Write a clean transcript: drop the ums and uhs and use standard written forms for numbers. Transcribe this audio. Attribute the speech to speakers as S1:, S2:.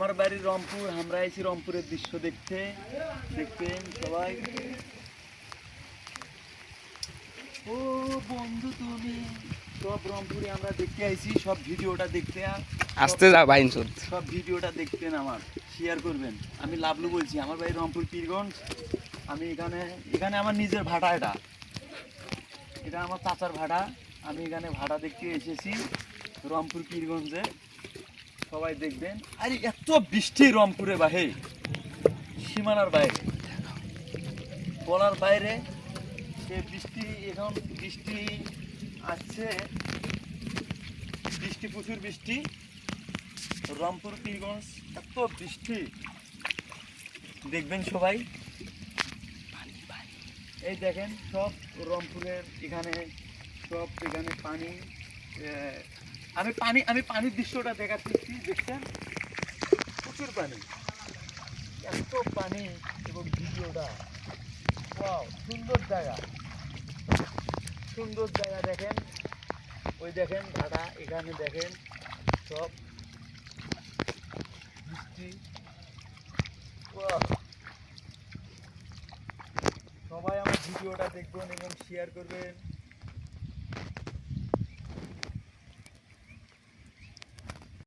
S1: আমার বাড়ি রংপুর, আমরা এসেছি রংপুরের দৃশ্য দেখতে। দেখবেন সবাই। ও বন্ধু তুমি, সব রংপুরে আমরা দেখতে আইছি, সব ভিডিওটা দেখতে।
S2: আসতে যা ভাই,
S1: সব ভিডিওটা দেখতেন, আমার শেয়ার করবেন। আমি লাভলু বলছি, আমার বাড়ি রংপুর পীরগঞ্জ। আমি এখানে আমার নিজের ভাড়া, এটা আমার চাচার ভাড়া। আমি এখানে ভাড়া দেখতে এসেছি রংপুর পীরগঞ্জে। সবাই দেখবেন। আরে এত বৃষ্টি রংপুরে, বাহে সীমানার বাইরে, বলার বাইরে। সে বৃষ্টি, এখন বৃষ্টি আসছে, বৃষ্টি প্রচুর বৃষ্টি। রংপুর পীরগঞ্জ এত বৃষ্টি দেখবেন সবাই। এই দেখেন সব রংপুরের এখানে, সব এখানে পানি। আমি পানির দৃশ্যটা দেখাচ্ছি, দেখছেন প্রচুর পানি, এত পানি। এবং ভিডিওটা ওয়াও, সুন্দর জায়গা, সুন্দর জায়গা। দেখেন ওই দেখেন দাদা, এখানে দেখেন সব বৃষ্টি। সবাই আমার ভিডিওটা দেখবেন এবং শেয়ার করবেন।